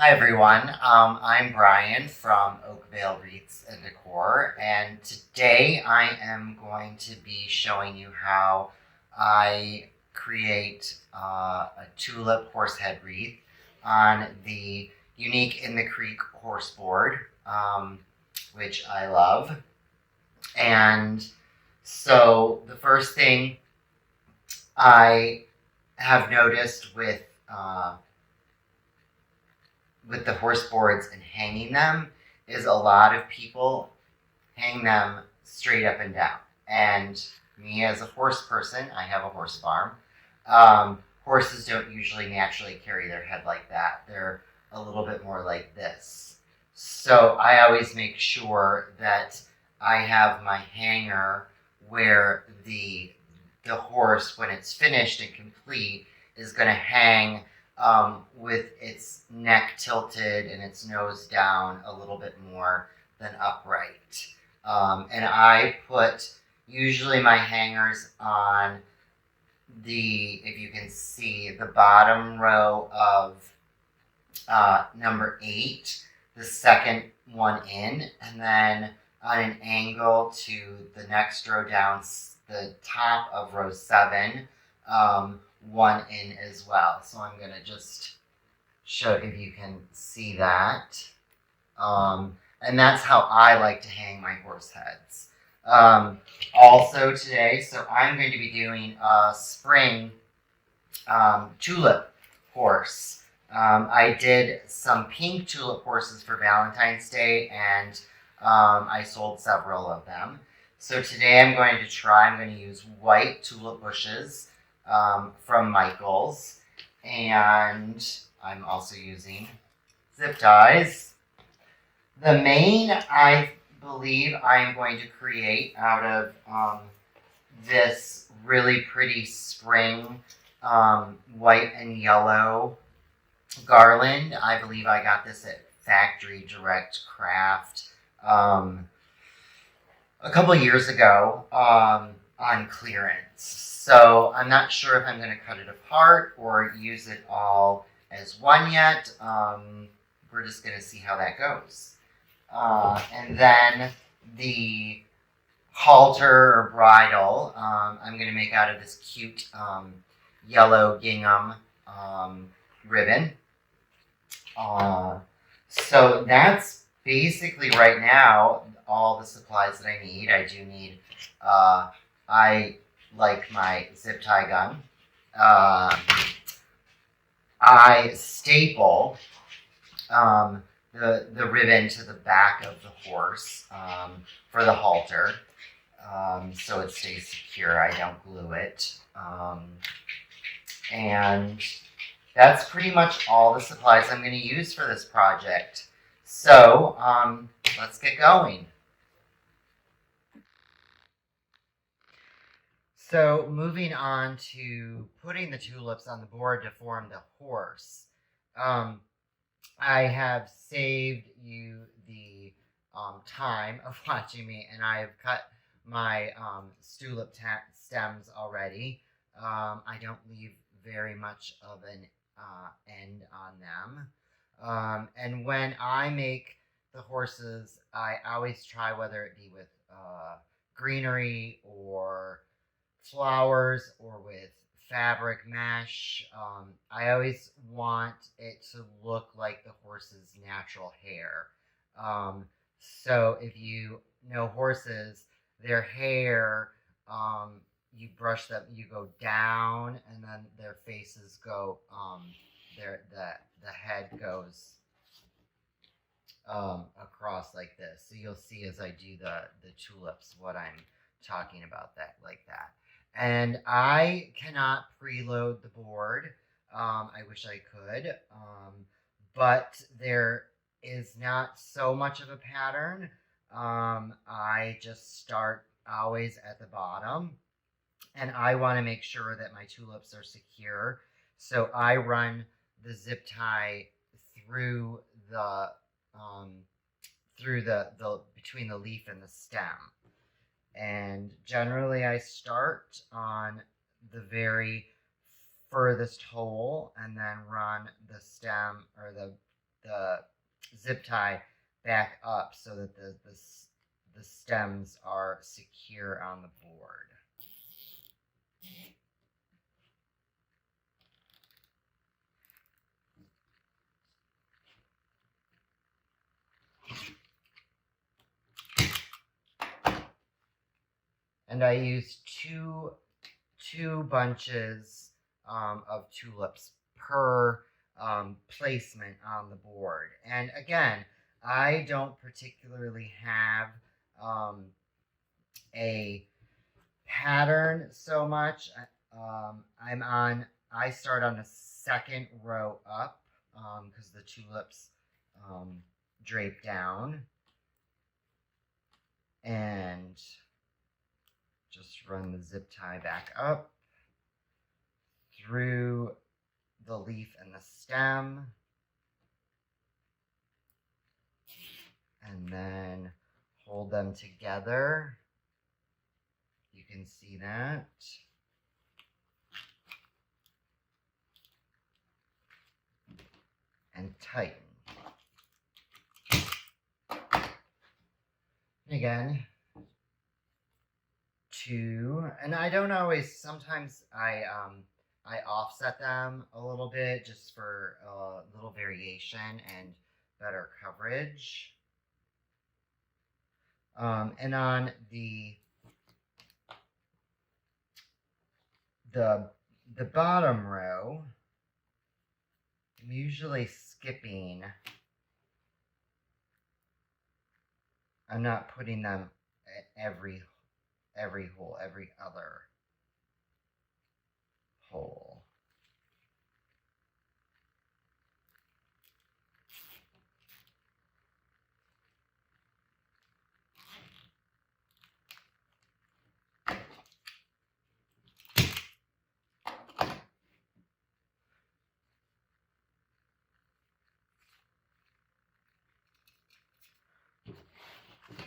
Hi everyone, I'm Brian from Oakvale Wreaths and Decor, and today I am going to be showing you how I create a tulip horsehead wreath on the unique In the Creek horse board, which I love. And so the first thing I have noticed with the horse boards and hanging them is a lot of people hang them straight up and down. And me as a horse person, I have a horse farm. Horses don't usually naturally carry their head like that. They're a little bit more like this. So I always make sure that I have my hanger where the horse, when it's finished and complete, is going to hang with its neck tilted and its nose down a little bit more than upright. And I put usually my hangers on if you can see, the bottom row of number 8, the second one in, and then on an angle to the next row down, the top of row 7, one in as well. So I'm going to just show if you can see that. And that's how I like to hang my horse heads. Also today, so I'm going to be doing a spring tulip horse. I did some pink tulip horses for Valentine's Day, and I sold several of them. So today I'm going to use white tulip bushes from Michael's, and I'm also using zip ties. The mane, I believe I'm going to create out of this really pretty spring white and yellow garland. I believe I got this at Factory Direct Craft a couple years ago on clearance. So I'm not sure if I'm going to cut it apart or use it all as one yet. We're just going to see how that goes. And then the halter or bridle, I'm going to make out of this cute yellow gingham ribbon. So that's basically right now all the supplies that I need. I do need, I like my zip tie gun. I staple the ribbon to the back of the horse for the halter, so it stays secure. I don't glue it. And that's pretty much all the supplies I'm going to use for this project. So let's get going. So moving on to putting the tulips on the board to form the horse. I have saved you the time of watching me, and I have cut my tulip stems already. I don't leave very much of an end on them. And when I make the horses, I always try, whether it be with greenery or flowers or with fabric mesh. I always want it to look like the horse's natural hair. So if you know horses, their hair, you brush them, you go down, and then their faces go, the head goes across like this. So you'll see as I do the tulips what I'm talking about, that like that. And I cannot preload the board. I wish I could, but there is not so much of a pattern. I just start always at the bottom, and I want to make sure that my tulips are secure. So I run the zip tie through the between the leaf and the stem. And generally I start on the very furthest hole and then run the stem or the the zip tie back up so that the stems are secure on the board. And I used two bunches of tulips per placement on the board. And again, I don't particularly have a pattern so much. I start on the second row up because the tulips drape down, and just run the zip tie back up through the leaf and the stem, and then hold them together. You can see that. And tighten. Again, two, and I don't always, sometimes I offset them a little bit just for a little variation and better coverage. And on the bottom row, I'm usually skipping. I'm not putting them at every hole, every other hole.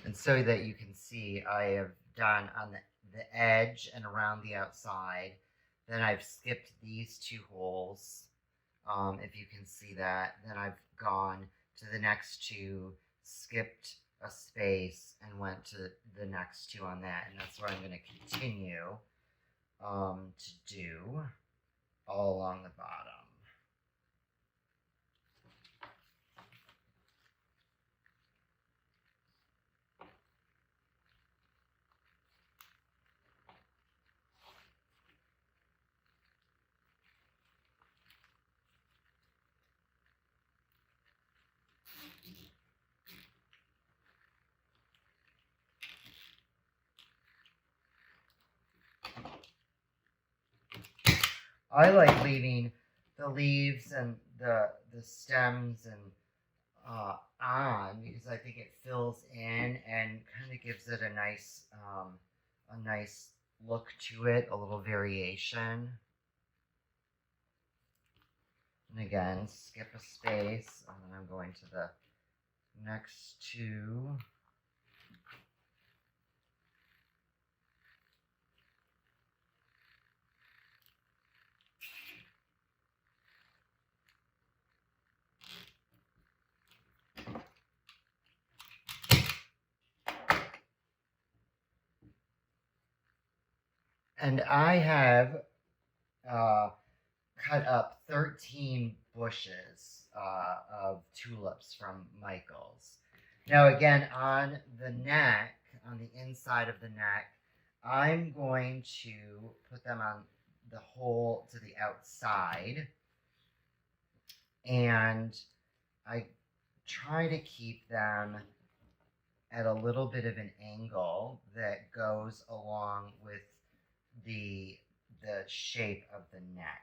And so that you can see, I have done on the edge and around the outside. Then I've skipped these two holes, if you can see that. Then I've gone to the next two, skipped a space, and went to the next two on that. And that's what I'm going to continue to do all along the bottom. I like leaving the leaves and the stems and on because I think it fills in and kind of gives it a nice look to it, a little variation. And again, skip a space, and then I'm going to the next two. And I have cut up 13 bushes of tulips from Michael's. Now again, on the neck, on the inside of the neck, I'm going to put them on the hole to the outside. And I try to keep them at a little bit of an angle that goes along with the shape of the neck.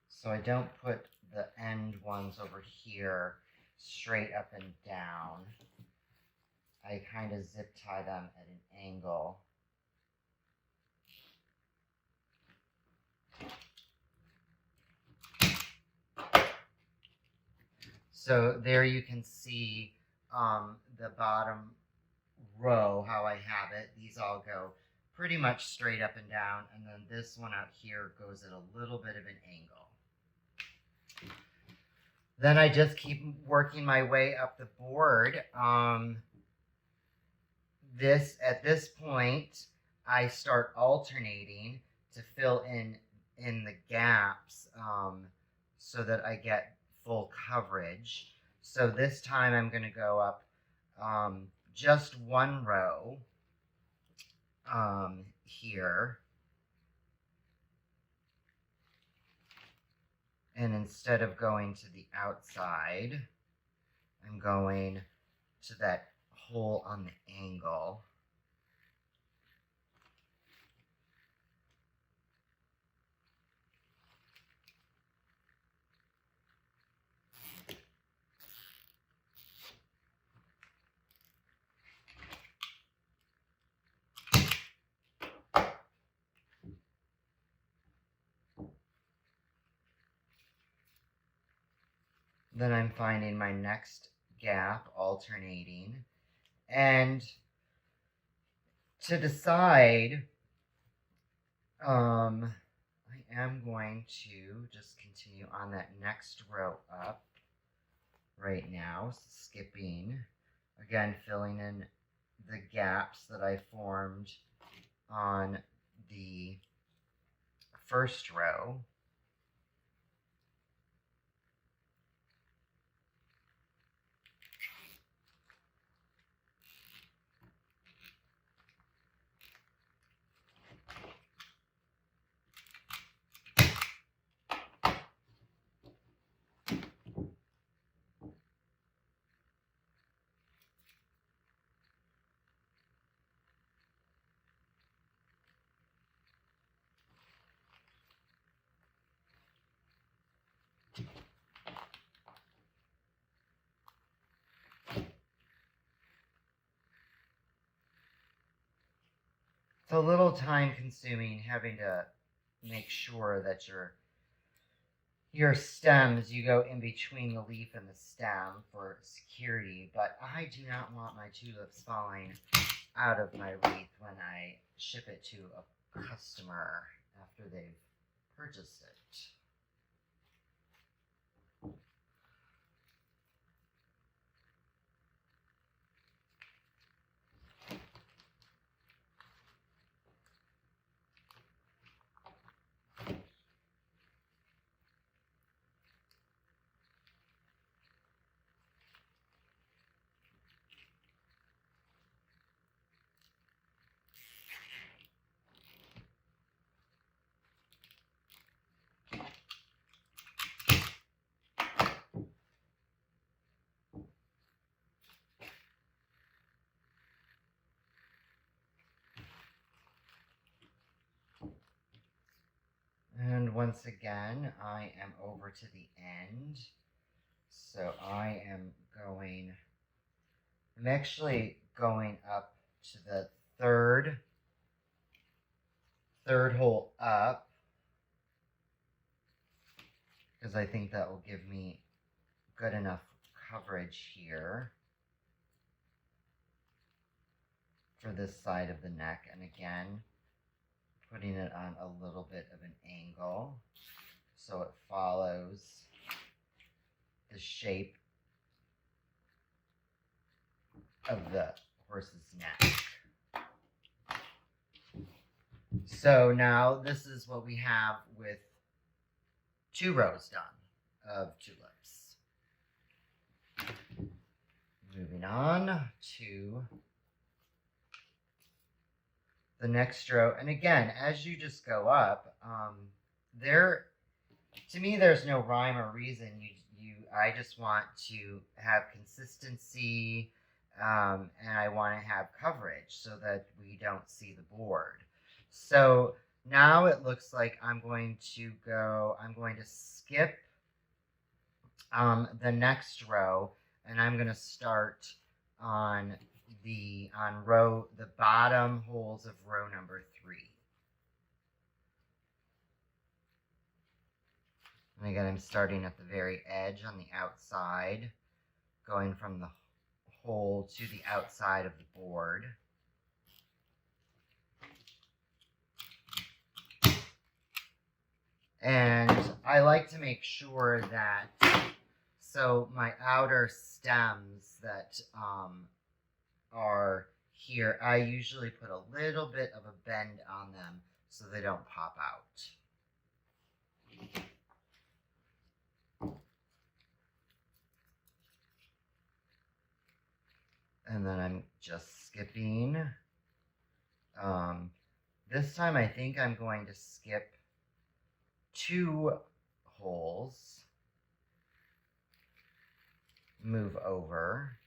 So I don't put the end ones over here straight up and down. I kind of zip tie them at an angle. So there you can see the bottom row, how I have it, these all go pretty much straight up and down, and then this one out here goes at a little bit of an angle. Then I just keep working my way up the board. At this point, I start alternating to fill in the gaps so that I get full coverage. So this time I'm going to go up just one row here. And instead of going to the outside, I'm going to that hole on the angle. Then I'm finding my next gap, alternating. And to decide, I am going to just continue on that next row up right now, skipping. Again, filling in the gaps that I formed on the first row. It's a little time consuming having to make sure that your stems, you go in between the leaf and the stem for security, but I do not want my tulips falling out of my wreath when I ship it to a customer after they've purchased it. And once again, I am over to the end. So I'm actually going up to the third hole up, because I think that will give me good enough coverage here for this side of the neck. And again, putting it on a little bit of an angle so it follows the shape of the horse's neck. So now this is what we have with 2 rows done of tulips. Moving on to the next row. And again, as you just go up, to me, there's no rhyme or reason. I just want to have consistency, and I want to have coverage so that we don't see the board. So now it looks like I'm going to skip the next row, and I'm going to start on the bottom holes of row number 3. And again, I'm starting at the very edge on the outside, going from the hole to the outside of the board. And I like to make sure that, so my outer stems that are here, I usually put a little bit of a bend on them so they don't pop out. And then I'm just skipping. This time I think I'm going to skip 2 holes, move over.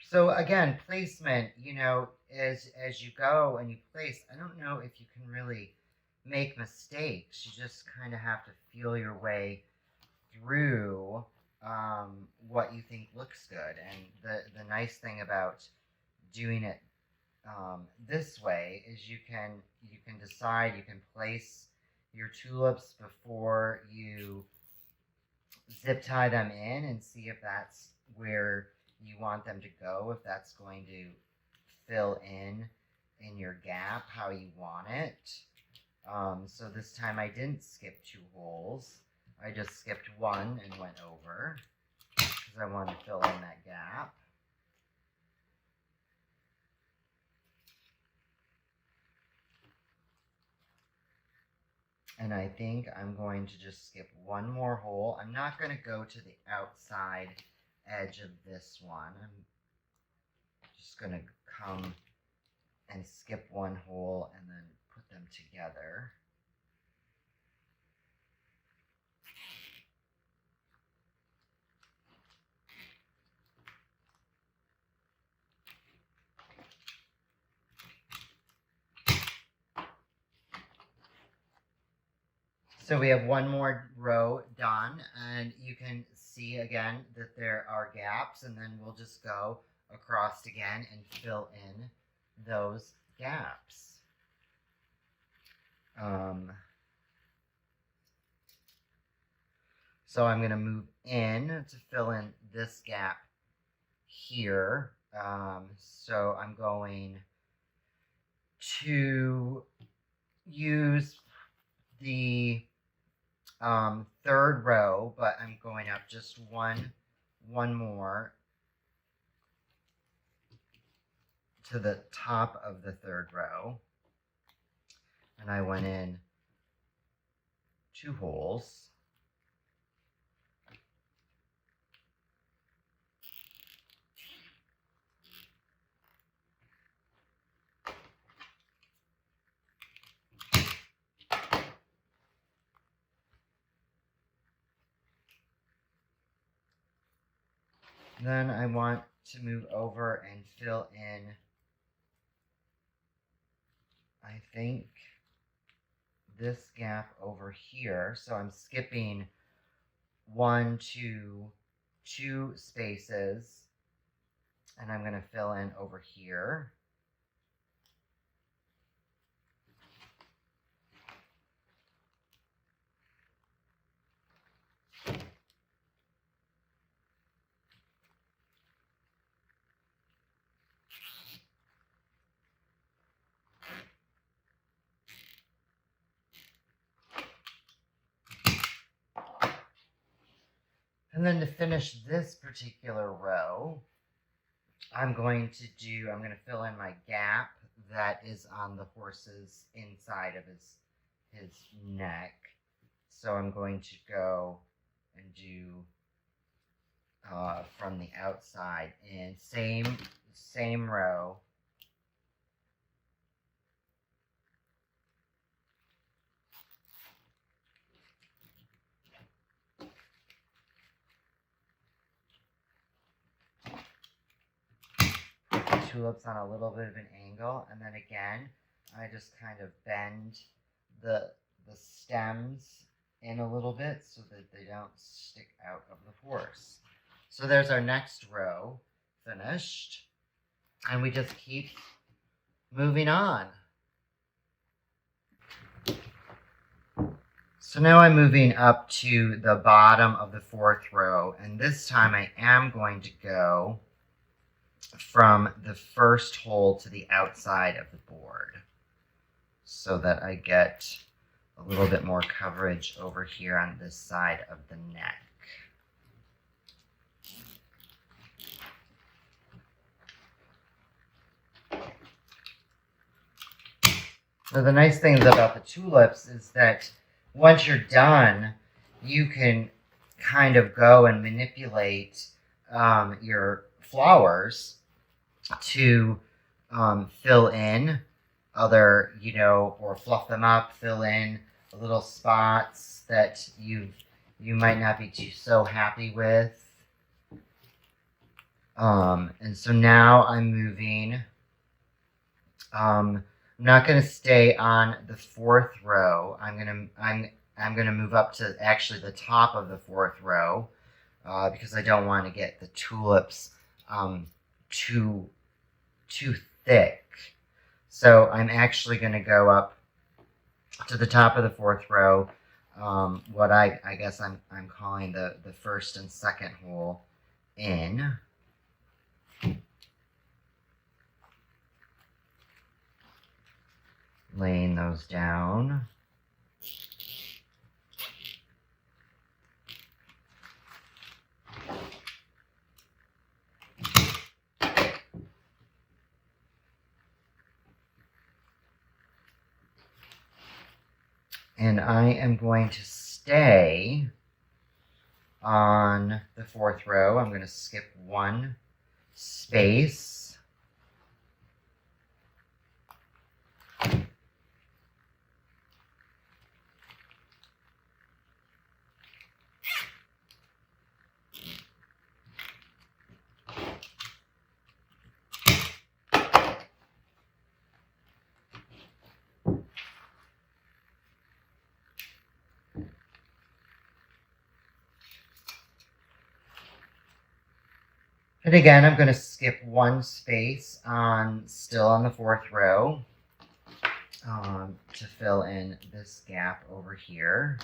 So again, placement, you know, as you go and you place, I don't know if you can really make mistakes. You just kind of have to feel your way through what you think looks good. And the nice thing about doing it this way is you can decide, you can place your tulips before you zip tie them in and see if that's where you want them to go, if that's going to fill in your gap how you want it. So this time I didn't skip 2 holes. I just skipped 1 and went over because I wanted to fill in that gap. And I think I'm going to just skip 1 more hole. I'm not going to go to the outside edge of this one. I'm just going to come and skip 1 hole and then put them together. So we have 1 more row done, and you can see again that there are gaps, and then we'll just go across again and fill in those gaps. So I'm going to move in to fill in this gap here. So I'm going to use the 3rd row, but I'm going up just one more to the top of the 3rd row, and I went in 2 holes. Then I want to move over and fill in, I think, this gap over here. So I'm skipping 1 to 2 spaces, and I'm going to fill in over here. And then to finish this particular row, I'm going to fill in my gap that is on the horse's inside of his neck. So I'm going to go and do from the outside in same row. tulips on a little bit of an angle, and then again, I just kind of bend the stems in a little bit so that they don't stick out of the horse. So there's our next row finished, and we just keep moving on. So now I'm moving up to the bottom of the fourth row, and this time I am going to go from the first hole to the outside of the board so that I get a little bit more coverage over here on this side of the neck. So the nice things about the tulips is that once you're done, you can kind of go and manipulate your flowers to fill in other, or fluff them up, fill in little spots that you might not be so happy with. And so now I'm moving. I'm not going to stay on the fourth row. I'm gonna move up to actually the top of the fourth row because I don't want to get the tulips too thick. So I'm actually going to go up to the top of the fourth row. What I guess I'm calling the first and second hole in. Laying those down. And I am going to stay on the fourth row. I'm going to skip one space. And again, I'm going to skip one space still on the fourth row to fill in this gap over here.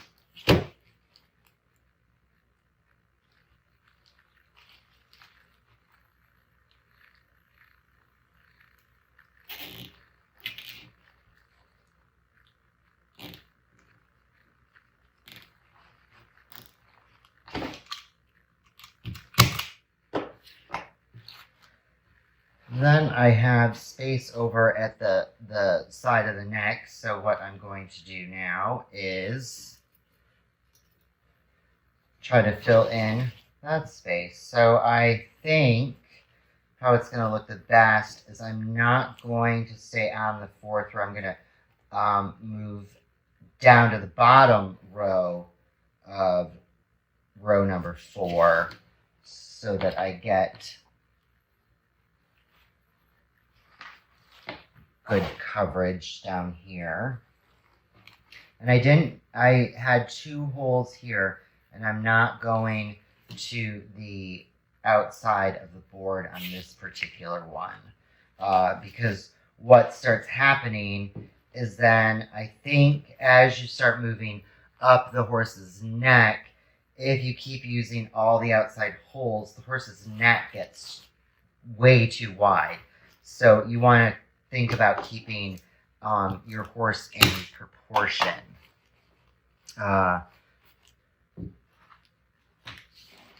Then I have space over at the side of the neck, so what I'm going to do now is try to fill in that space. So I think how it's going to look the best is I'm not going to stay on the fourth row. I'm going to move down to the bottom row of row number 4 so that I get good coverage down here. And I had 2 holes here, and I'm not going to the outside of the board on this particular one. Because what starts happening is then I think as you start moving up the horse's neck, if you keep using all the outside holes, the horse's neck gets way too wide. So you want to think about keeping your horse in proportion.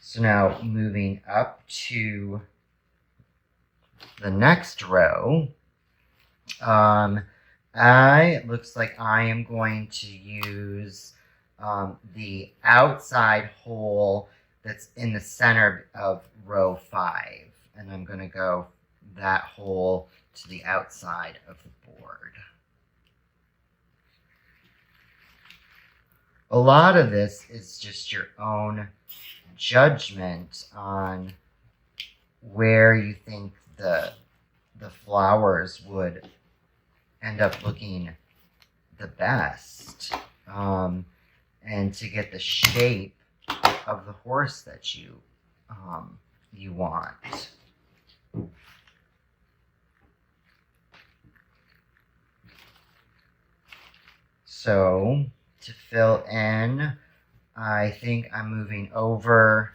So now moving up to the next row, it looks like I am going to use the outside hole that's in the center of row 5. And I'm going to go that hole to the outside of the board. A lot of this is just your own judgment on where you think the the flowers would end up looking the best, and to get the shape of the horse that you want. So to fill in, I think I'm moving over.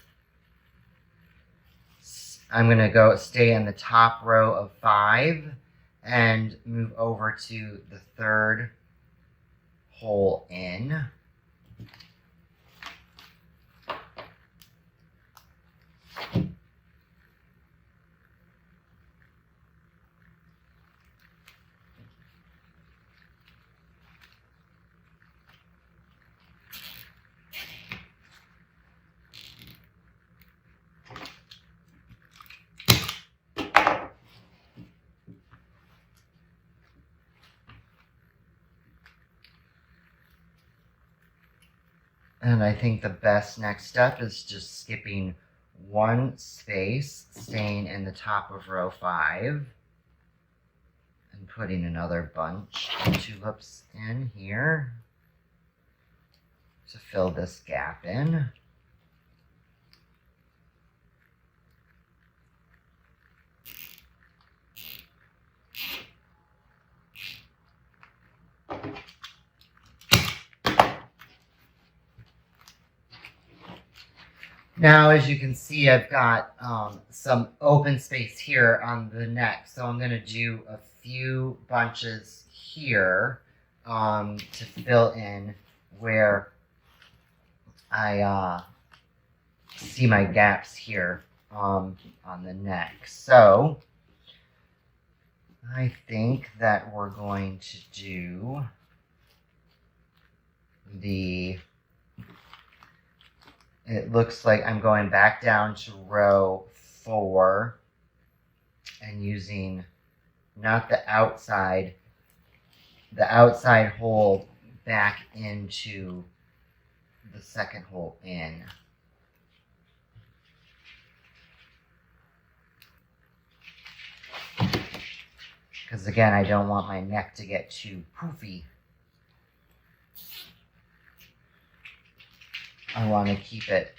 I'm going to stay in the top row of 5 and move over to the 3rd hole in. And I think the best next step is just skipping 1 space, staying in the top of row 5, and putting another bunch of tulips in here to fill this gap in. Now, as you can see, I've got some open space here on the neck, so I'm going to do a few bunches here to fill in where I see my gaps here on the neck. So I think that we're going to do it looks like I'm going back down to row 4 and using not the outside hole back into the 2nd hole in. Because again, I don't want my neck to get too poofy. I want to keep it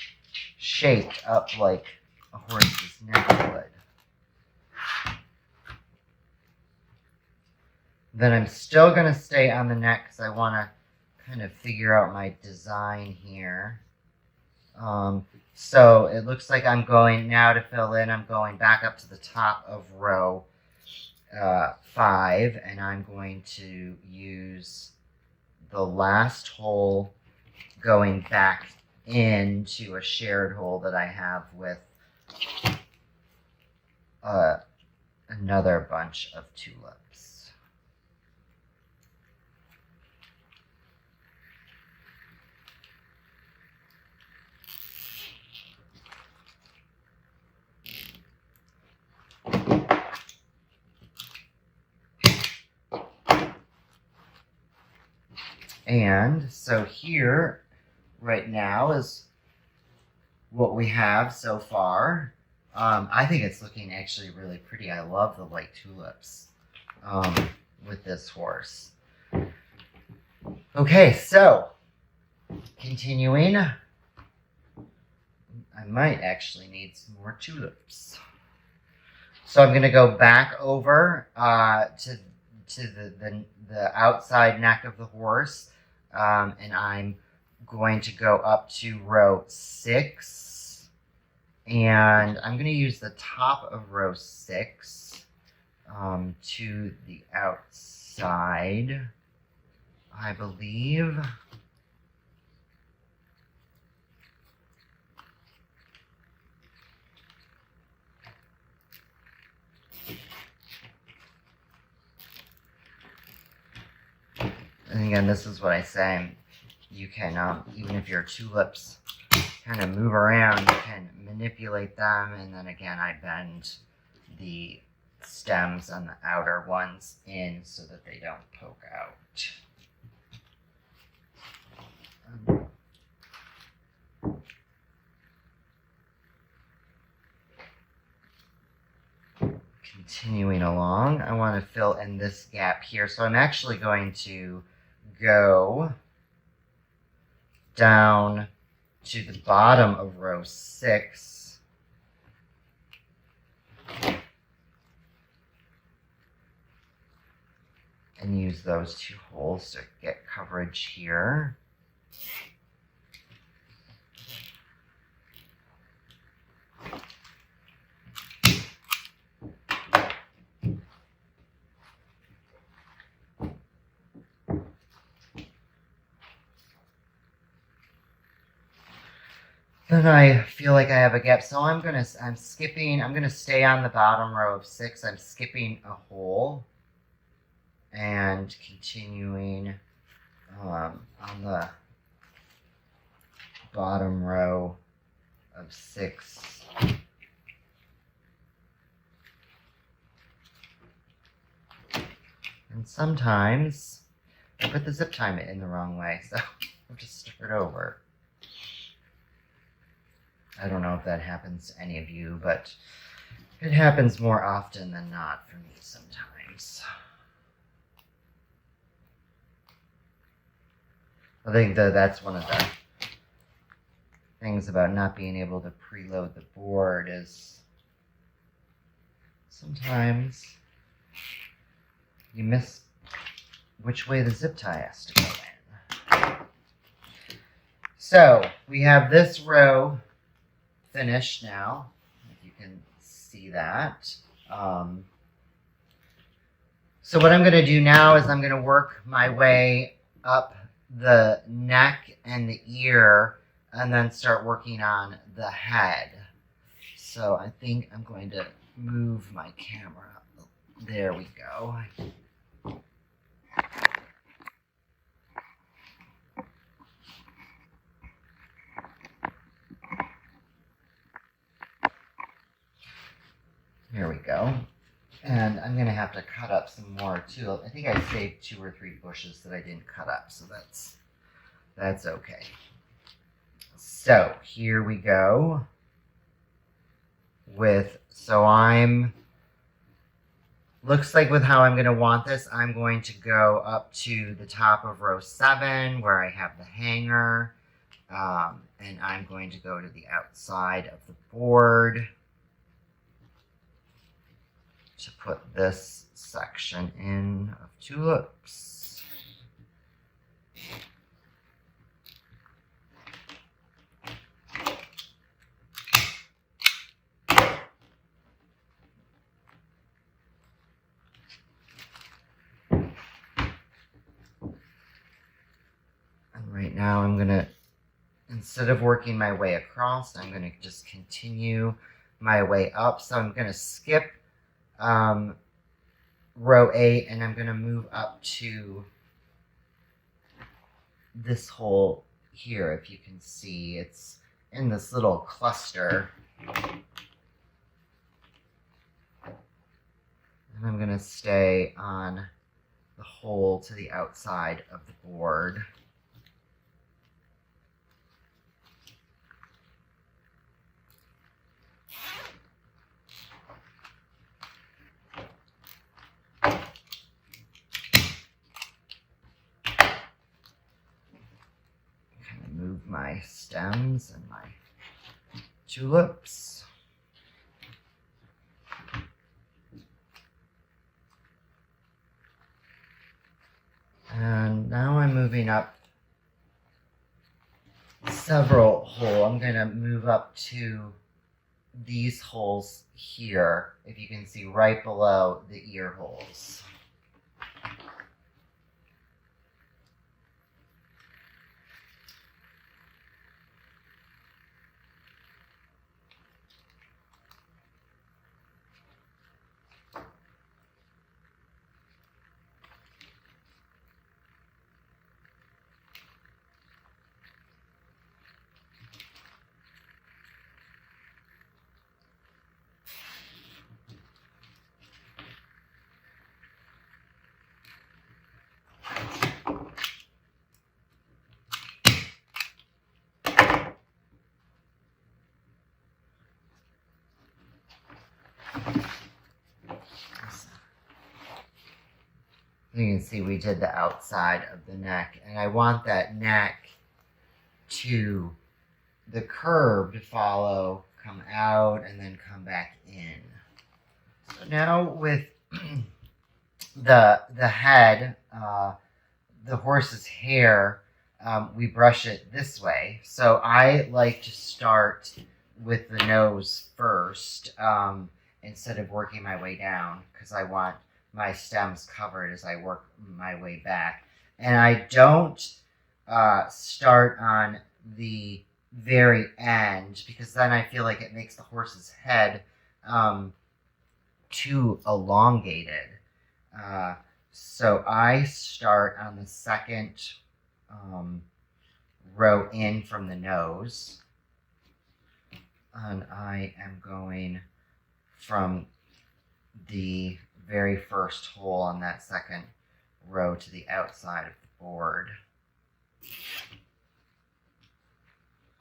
shaped up like a horse's neck would. Then I'm still going to stay on the neck because I want to kind of figure out my design here. So it looks like I'm going now to fill in. I'm going back up to the top of row 5, and I'm going to use the last hole going back into a shared hole that I have with another bunch of tulips. And so here right now is what we have so far. I think it's looking actually really pretty. I love the light tulips with this horse. Okay, so continuing, I might actually need some more tulips. So I'm going to go back over to the outside neck of the horse, and I'm going to go up to row 6, and I'm going to use the top of row 6 to the outside, I believe. And again, this is what I say. You can, even if your tulips kind of move around, you can manipulate them. And then again, I bend the stems on the outer ones in so that they don't poke out. Continuing along, I want to fill in this gap here. So I'm actually going to go down to the bottom of row 6. And use those 2 holes to get coverage here. Then I feel like I have a gap, so I'm gonna stay on the bottom row of 6. I'm skipping a hole and continuing on the bottom row of 6. And sometimes I put the zip tie in the wrong way, so I'll just start over. I don't know if that happens to any of you, but it happens more often than not for me sometimes. I think that's one of the things about not being able to preload the board is sometimes you miss which way the zip tie has to go in. So we have this row finished now, if you can see that. So what I'm going to do now is I'm going to work my way up the neck and the ear and then start working on the head. So I think I'm going to move my camera. There we go. Here we go. And I'm going to have to cut up some more too. I think I saved 2 or 3 bushes that I didn't cut up, so that's okay. So here we go. Looks like with how I'm going to want this, I'm going to go up to the top of row 7 where I have the hanger. And I'm going to go to the outside of the board to put this section in of tulips. And right now I'm gonna, instead of working my way across, I'm gonna just continue my way up. So I'm gonna skip row 8 and I'm going to move up to this hole here. If you can see, it's in this little cluster. And I'm going to stay on the hole to the outside of the board. Move my stems and my tulips. And now I'm moving up several holes. I'm going to move up to these holes here, if you can see, right below the ear holes. you can see we did the outside of the neck, and I want that neck to, the curve to follow, come out and then come back in. So now with the head, the horse's hair, we brush it this way. So I like to start with the nose first, instead of working my way down, because I want my stems covered as I work my way back. And I don't start on the very end, because then I feel like it makes the horse's head too elongated. So I start on the second row in from the nose, and I am going from the very first hole on that second row to the outside of the board,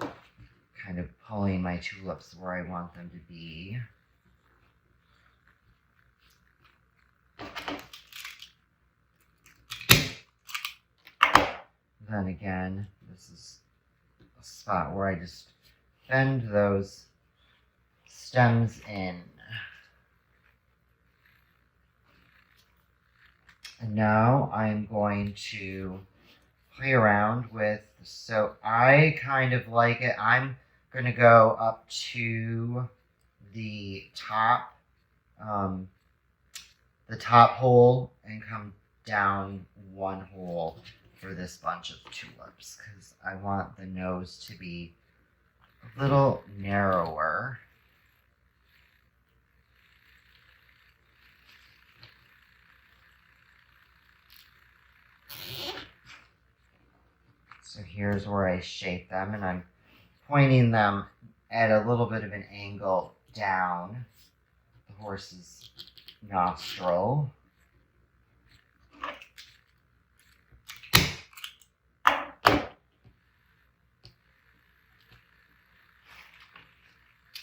kind of pulling my tulips where I want them to be. Then again, this is a spot where I just bend those stems in. And now I'm going to play around with, so I kind of like it. I'm going to go up to the top hole and come down one hole for this bunch of tulips, because I want the nose to be a little narrower. So here's where I shape them, and I'm pointing them at a little bit of an angle down the horse's nostril.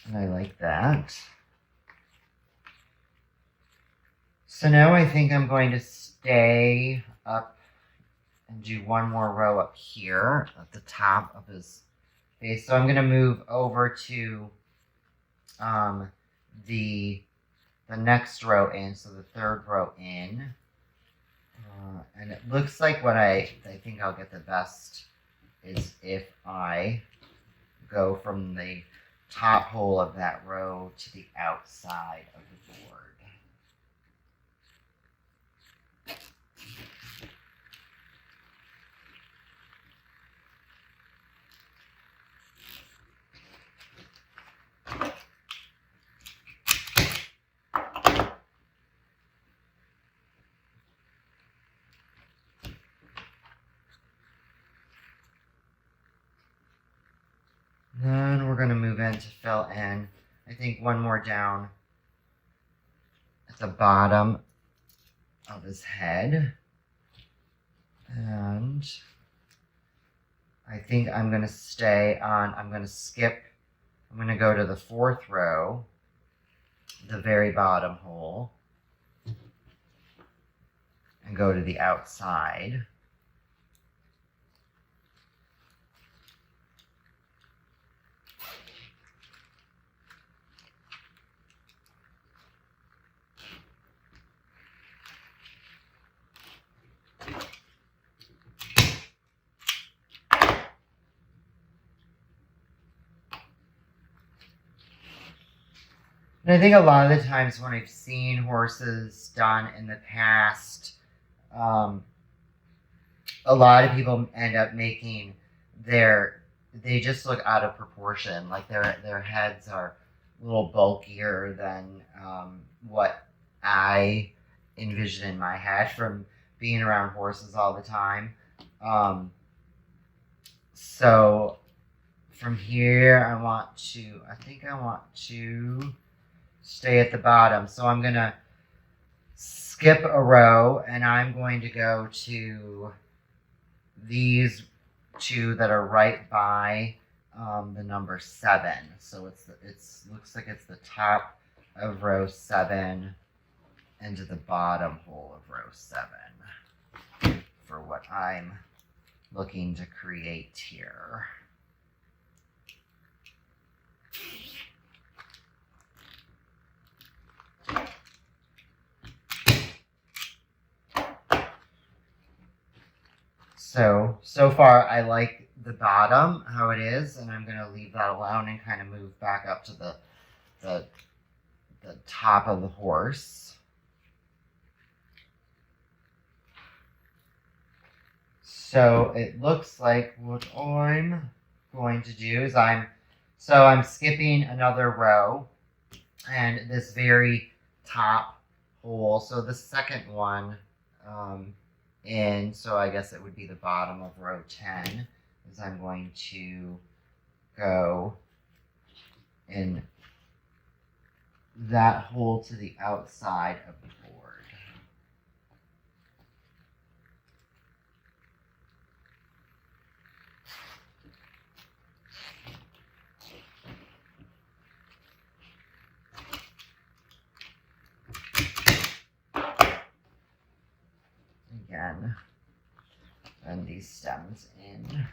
And I like that. So now I think I'm going to stay up and do one more row up here at the top of his face. So I'm going to move over to the next row in, so the third row in. And it looks like what I think I'll get the best is if I go from the top hole of that row to the outside of the board. Then we're going to move in to fill in, I think, one more down at the bottom of his head. And I think I'm going to stay on, I'm going to go to the fourth row, the very bottom hole, and go to the outside. And I think a lot of the times when I've seen horses done in the past, a lot of people end up making they just look out of proportion. Like their heads are a little bulkier than what I envision in my head from being around horses all the time. So from here, I think I want to stay at the bottom. So I'm going to skip a row, and I'm going to go to these two that are right by the number 7. So it's looks like it's the top of row 7 into the bottom hole of row 7. for what I'm looking to create here. So far I like the bottom, how it is, and I'm going to leave that alone and kind of move back up to the top of the horse. So it looks like what I'm going to do is I'm skipping another row and this very top hole. So the second one in, so I guess it would be the bottom of row 10, is I'm going to go in that hole to the outside of the board. Again, and these stems in.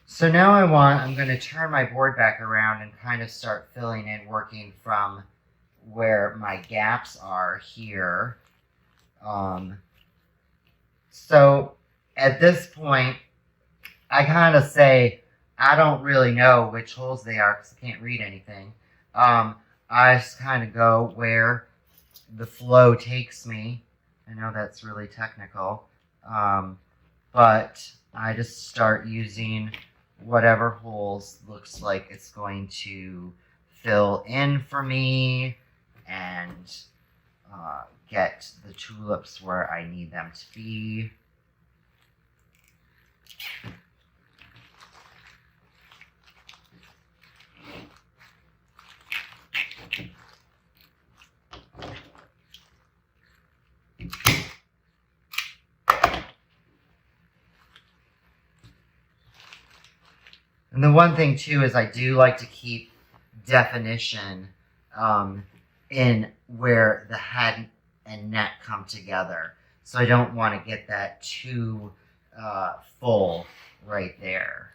So now I'm going to turn my board back around and kind of start filling in, working from where my gaps are here. So at this point, I kind of say, I don't really know which holes they are because I can't read anything. I just kind of go where the flow takes me. I know that's really technical, but I just start using whatever holes looks like it's going to fill in for me and get the tulips where I need them to be. And the one thing too is I do like to keep definition in where the head and neck come together. So I don't want to get that too full right there.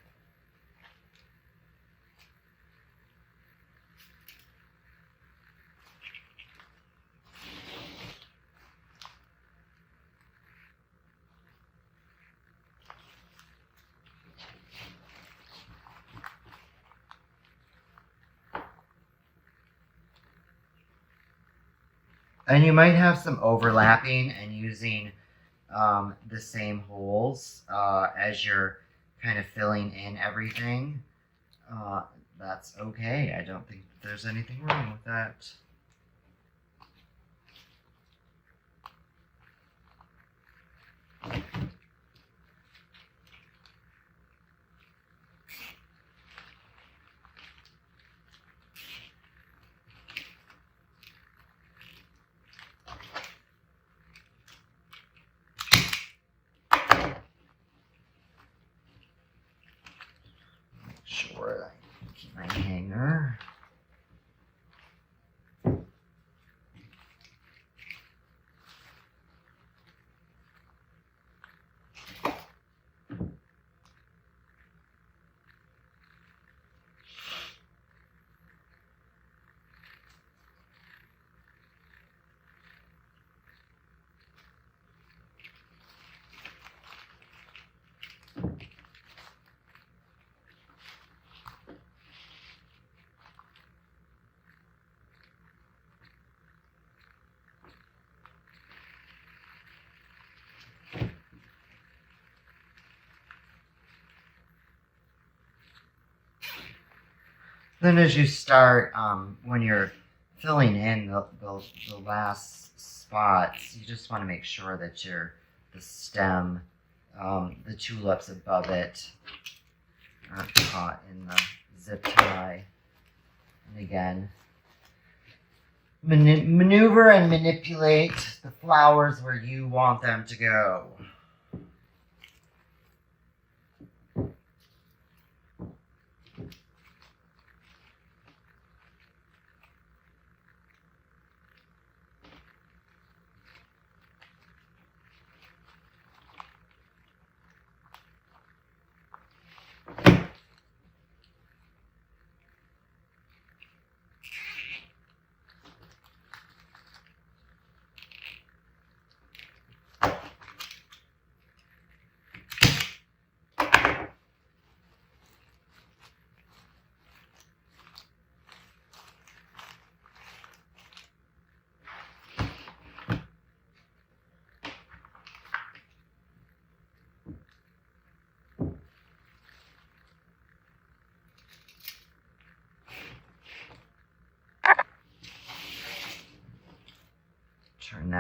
And you might have some overlapping and using the same holes as you're kind of filling in everything. That's okay. I don't think there's anything wrong with that. Sure, I keep my hanger. Then as you start, when you're filling in the last spots, you just want to make sure that the stem, the tulips above it aren't caught in the zip tie. And again, maneuver and manipulate the flowers where you want them to go.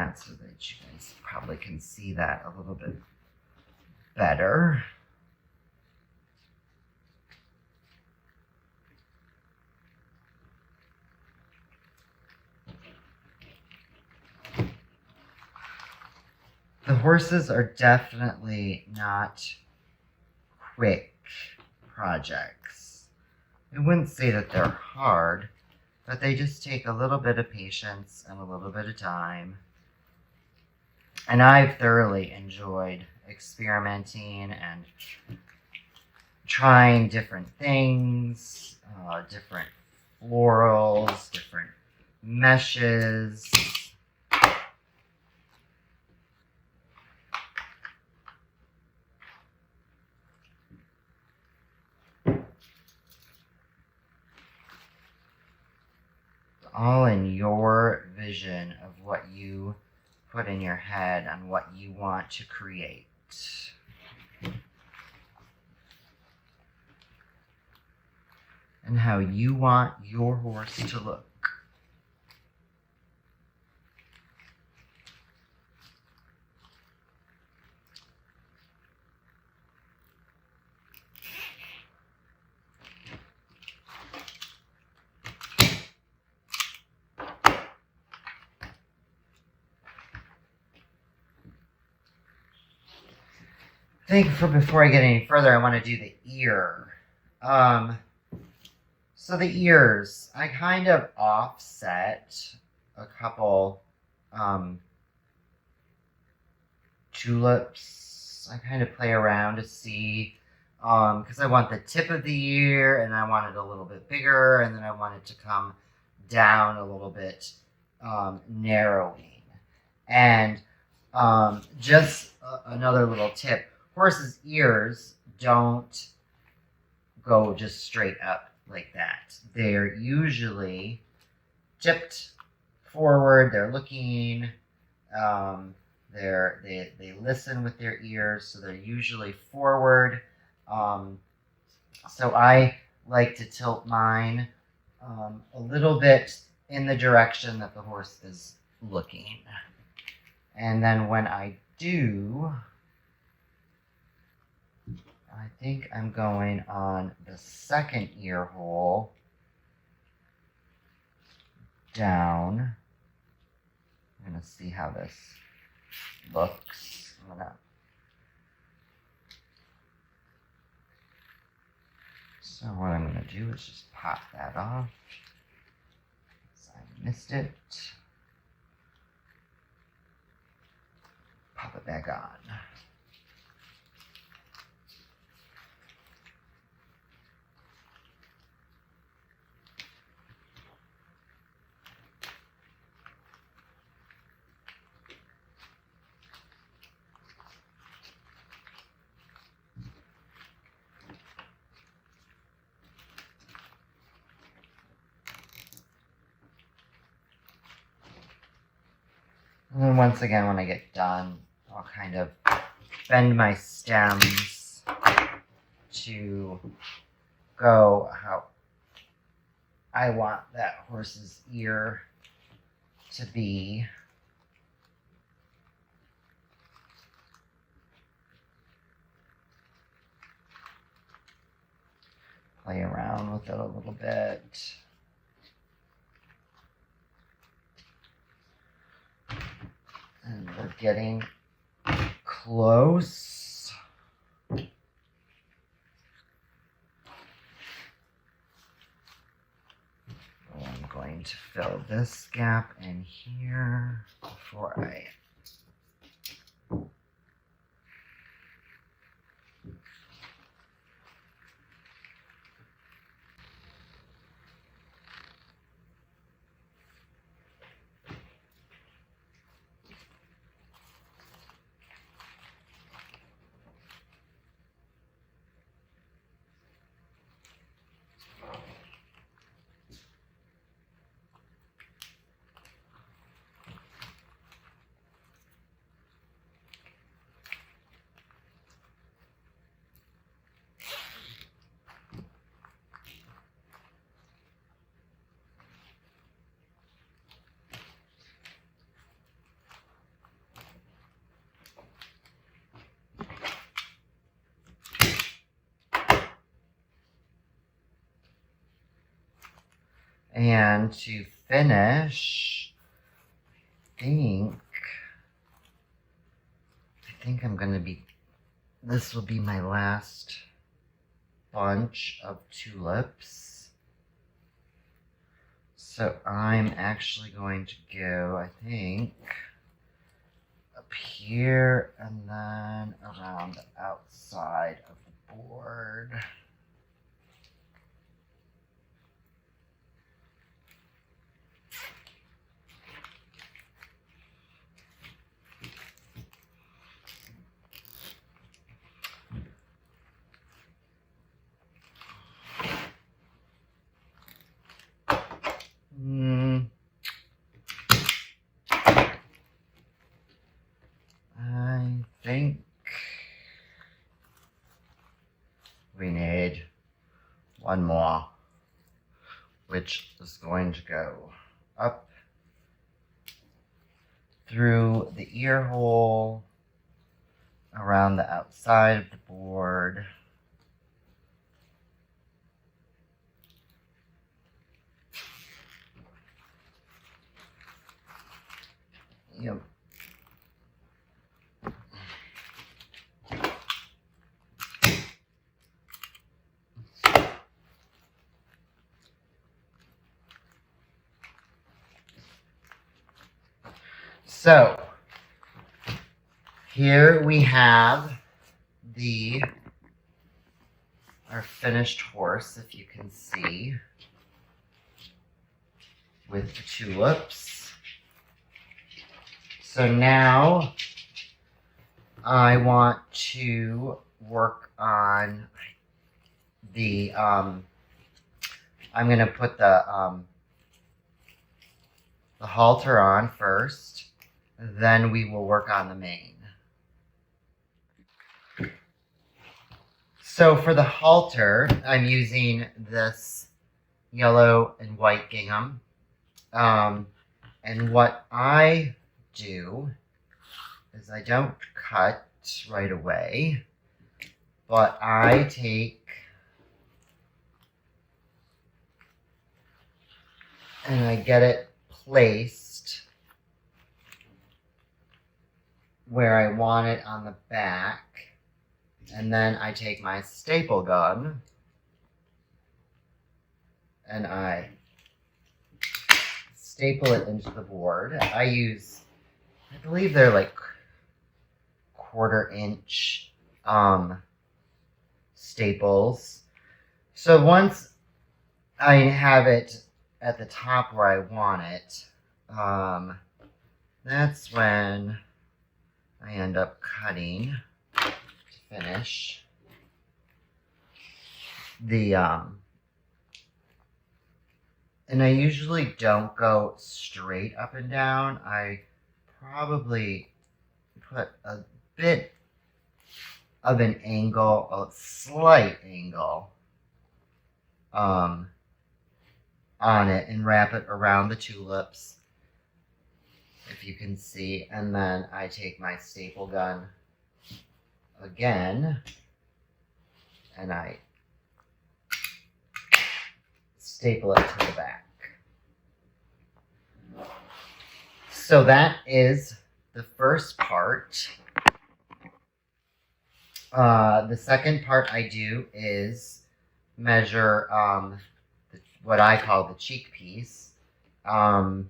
that so that you guys probably can see that a little bit better. The horses are definitely not quick projects. I wouldn't say that they're hard, but they just take a little bit of patience and a little bit of time. And I've thoroughly enjoyed experimenting and trying different things, different florals, different meshes. All in your vision of what you put in your head on what you want to create. And how you want your horse to look. I think before I get any further, I want to do the ear. So the ears, I kind of offset a couple tulips. I kind of play around to see, because I want the tip of the ear, and I want it a little bit bigger, and then I want it to come down a little bit, narrowing. And just another little tip. Horses' ears don't go just straight up like that. They're usually tipped forward. They're looking. They listen with their ears, so they're usually forward. So I like to tilt mine a little bit in the direction that the horse is looking. And then when I do, I think I'm going on the second ear hole down. I'm going to see how this looks. So what I'm going to do is just pop that off. I missed it. Pop it back on. And then once again, when I get done, I'll kind of bend my stems to go how I want that horse's ear to be. Play around with it a little bit. And we're getting close. So I'm going to fill this gap in here before I And to finish, I think I'm going to be, this will be my last bunch of tulips. So I'm actually going to go, I think, up here and then around the outside of the board. I think we need one more, which is going to go up through the ear hole, around the outside of the board. Yep. So here we have our finished horse, if you can see, with the tulips. So now I want to work on the, I'm going to put the halter on first, then we will work on the mane. So for the halter, I'm using this yellow and white gingham. And what I do is I don't cut right away, but I take and I get it placed where I want it on the back, and then I take my staple gun and I staple it into the board. I believe they're like 1/4 inch staples. So once I have it at the top where I want it, that's when I end up cutting to finish the and I usually don't go straight up and down. I probably put a bit of an angle, a slight angle, on it and wrap it around the tulips, if you can see. And then I take my staple gun again and I staple it to the back. So that is the first part. The second part I do is measure what I call the cheek piece. And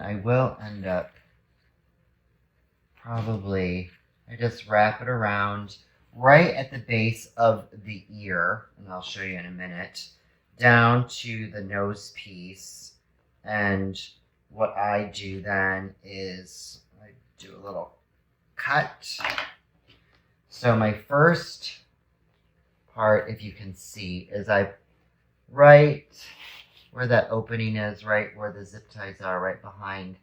I will end up probably, I just wrap it around right at the base of the ear, and I'll show you in a minute, down to the nose piece. And what I do then is I do a little cut. So my first part, if you can see, is I right where that opening is, right where the zip ties are, right behind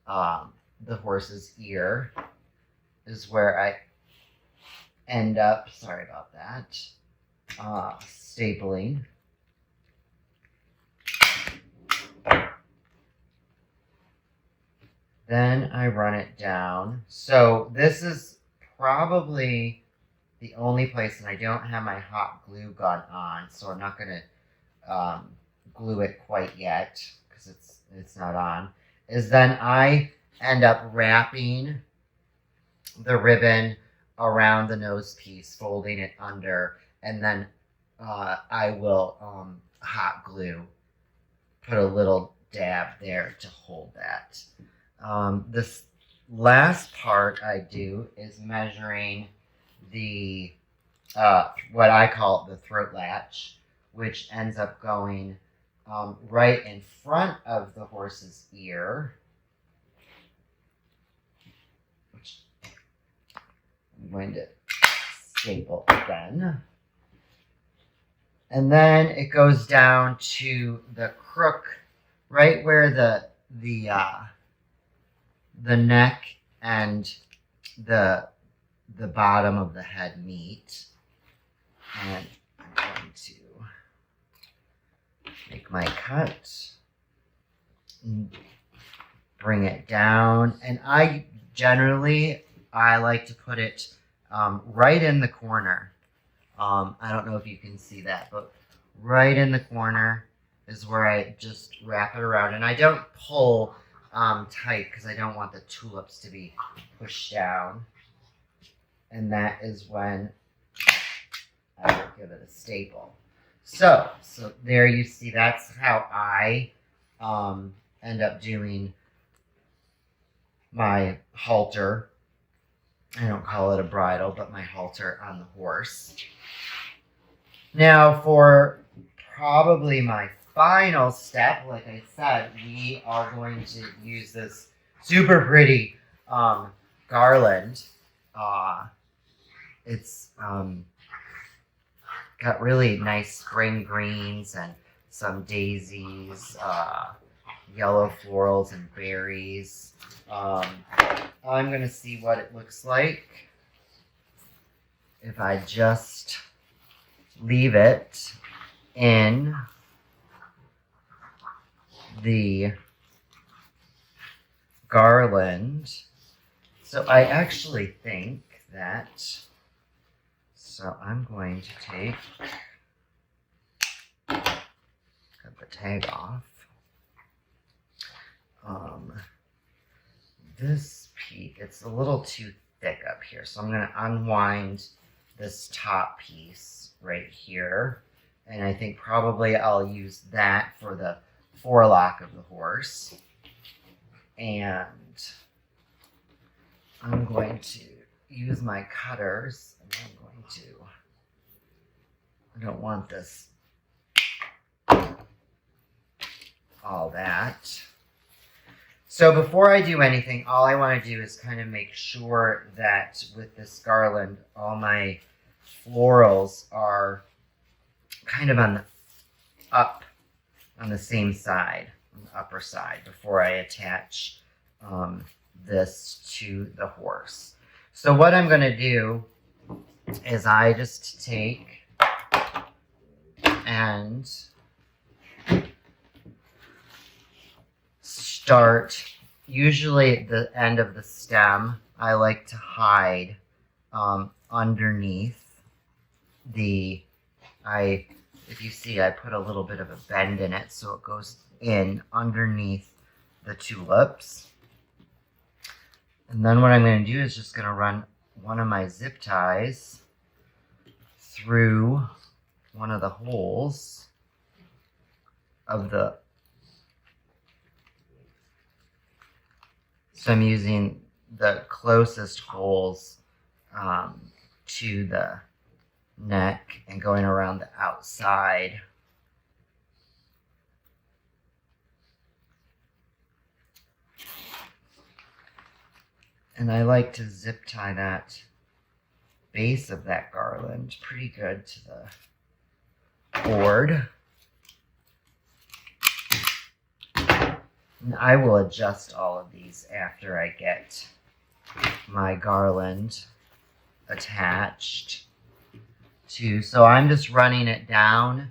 the horse's ear, is where I end up, sorry about that, stapling. Then I run it down. So this is probably the only place, and I don't have my hot glue gun on, so I'm not going to glue it quite yet because it's not on, is then I end up wrapping the ribbon around the nose piece, folding it under, and then I will hot glue, put a little dab there to hold that. This last part I do is measuring the what I call the throat latch, which ends up going right in front of the horse's ear, which I'm going to staple again. And then it goes down to the crook, right where the neck and the bottom of the head meet. And I'm going to make my cut and bring it down. And I like to put it right in the corner. I don't know if you can see that, but right in the corner is where I just wrap it around. And I don't pull tight because I don't want the tulips to be pushed down. And that is when I will give it a staple. So there you see, that's how I end up doing my halter. I don't call it a bridle, but my halter on the horse. Now for probably my final step, like I said, we are going to use this super pretty garland. It's got really nice spring greens and some daisies, yellow florals and berries. I'm going to see what it looks like if I just leave it in the garland. So I actually think that, so I'm going to take, cut the tag off. This piece, it's a little too thick up here, so I'm going to unwind this top piece right here, and I think probably I'll use that for the forelock of the horse. And I'm going to use my cutters, and I'm going to, I don't want this, all that. So before I do anything, all I want to do is kind of make sure that with this garland, all my florals are kind of on the same side, on the upper side, before I attach this to the horse. So what I'm going to do is I just take and start, usually at the end of the stem, I like to hide underneath the, if you see, I put a little bit of a bend in it so it goes in underneath the tulips. And then what I'm going to do is just going to run one of my zip ties through one of the holes of the, so I'm using the closest holes to the neck and going around the outside. And I like to zip tie that base of that garland pretty good to the board. And I will adjust all of these after I get my garland attached to. So I'm just running it down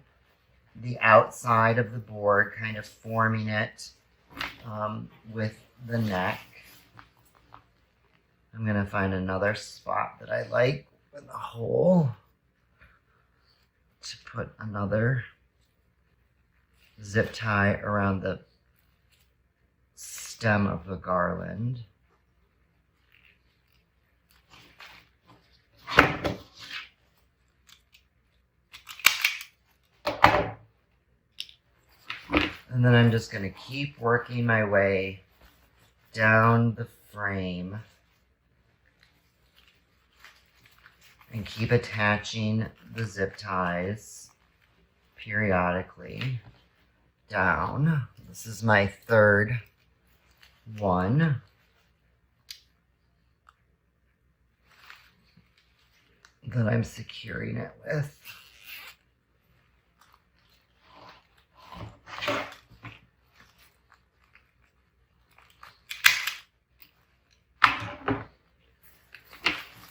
the outside of the board, kind of forming it with the neck. I'm going to find another spot that I like with a hole to put another zip tie around the stem of the garland. And then I'm just going to keep working my way down the frame and keep attaching the zip ties periodically down. This is my third one. That I'm securing it with.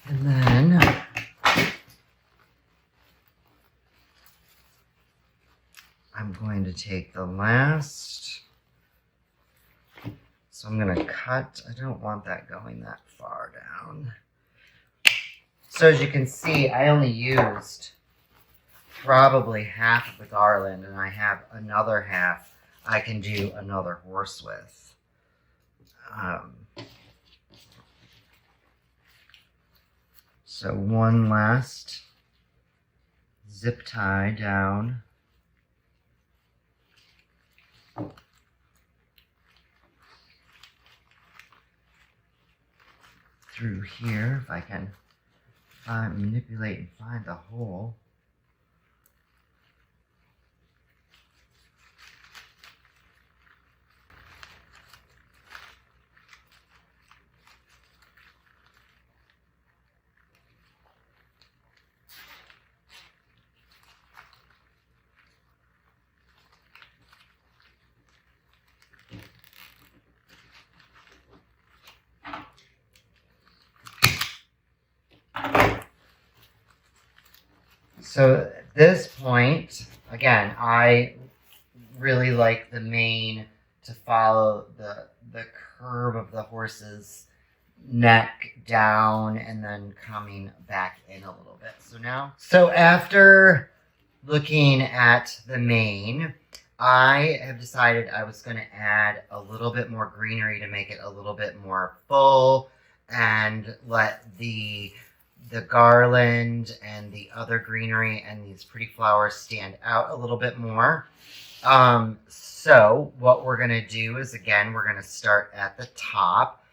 And then I'm going to take the last, so I'm going to cut, I don't want that going that far down. So as you can see, I only used probably half of the garland, and I have another half I can do another horse with. So one last zip tie down. Through here, if I can manipulate and find the hole. So at this point, again, I really like the mane to follow the curve of the horse's neck down and then coming back in a little bit. So after looking at the mane, I have decided I was going to add a little bit more greenery to make it a little bit more full and let the garland and the other greenery and these pretty flowers stand out a little bit more. So what we're going to do is, again, we're going to start at the top.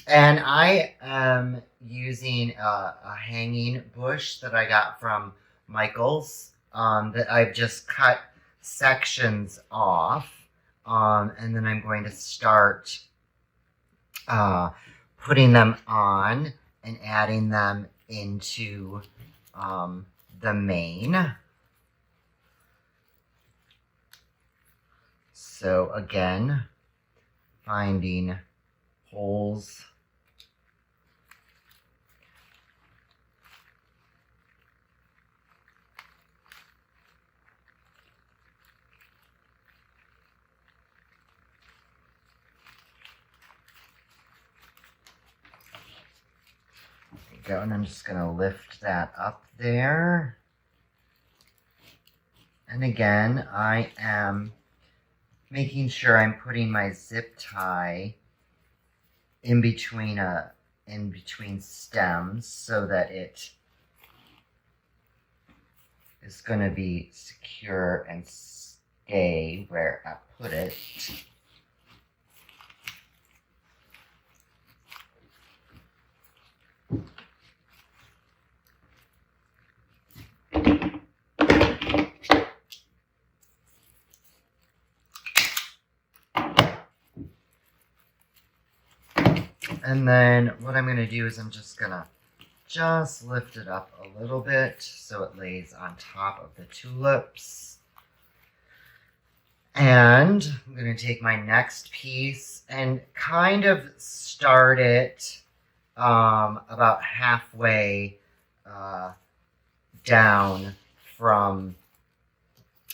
And I am using a hanging bush that I got from Michael's that I've just cut sections off. And then I'm going to start putting them on and adding them into the mane. So again, finding holes. There we go, and I'm just going to lift that up there. And again, I am making sure I'm putting my zip tie in between stems so that it is going to be secure and stay where I put it. And then what I'm going to do is I'm just going to lift it up a little bit so it lays on top of the tulips. And I'm going to take my next piece and kind of start it about halfway down from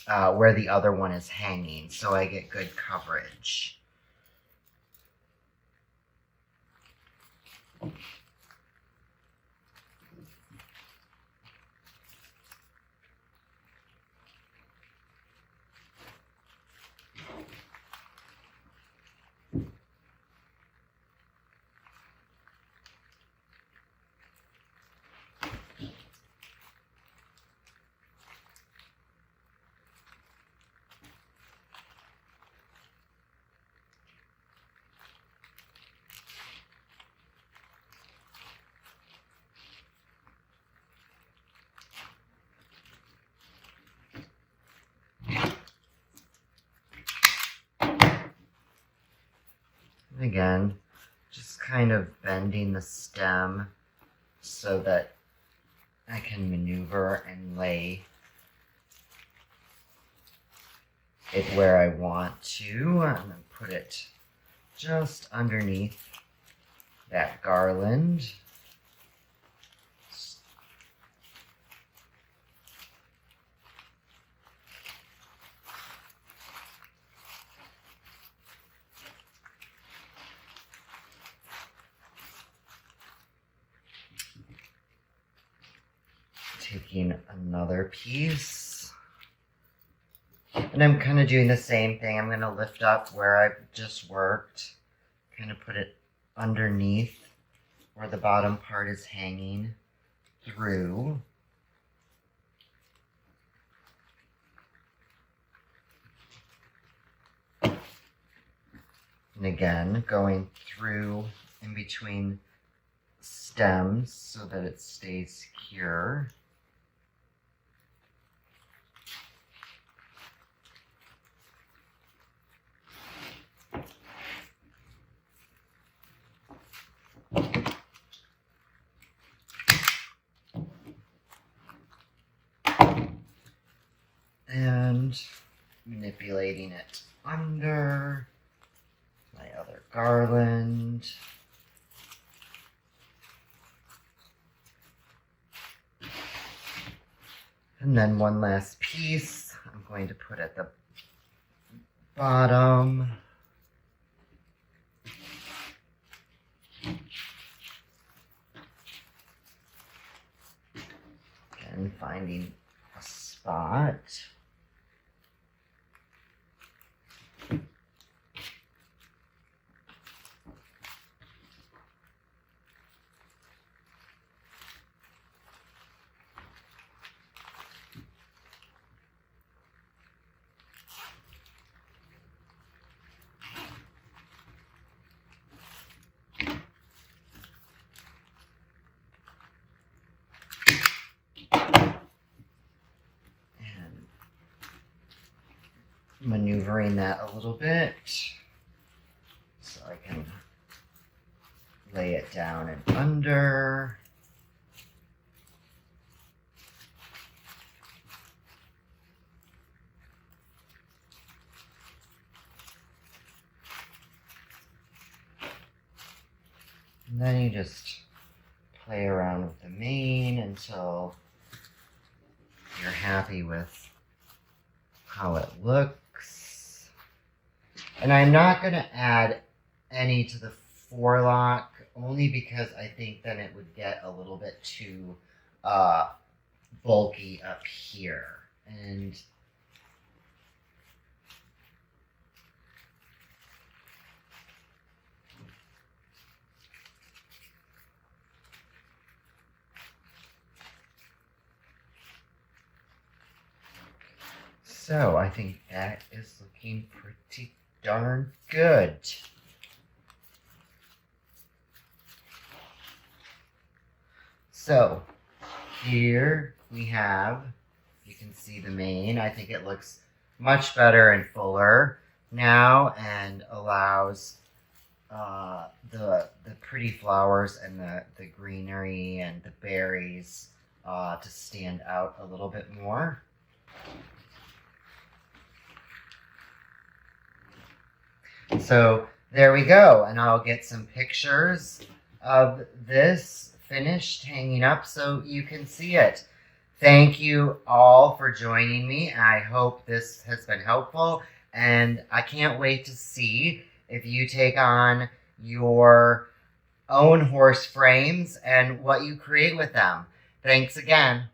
where the other one is hanging so I get good coverage. again, just kind of bending the stem so that I can maneuver and lay it where I want to. I'm going to put it just underneath that garland. Taking another piece, and I'm kind of doing the same thing. I'm going to lift up where I just worked, kind of put it underneath where the bottom part is hanging through. And again, going through in between stems so that it stays secure. And manipulating it under my other garland. And then one last piece I'm going to put at the bottom. And finding a spot. Maneuvering that a little bit so I can lay it down and under. And then you just play around with the mane until you're happy with how it looks. And I'm not going to add any to the forelock, only because I think then it would get a little bit too bulky up here. And so I think that is looking pretty darn good. So here we have, you can see the mane. I think it looks much better and fuller now and allows the pretty flowers and the greenery and the berries to stand out a little bit more. So there we go, and I'll get some pictures of this finished hanging up so you can see it. Thank you all for joining me. I hope this has been helpful, and I can't wait to see if you take on your own horse frames and what you create with them. Thanks again.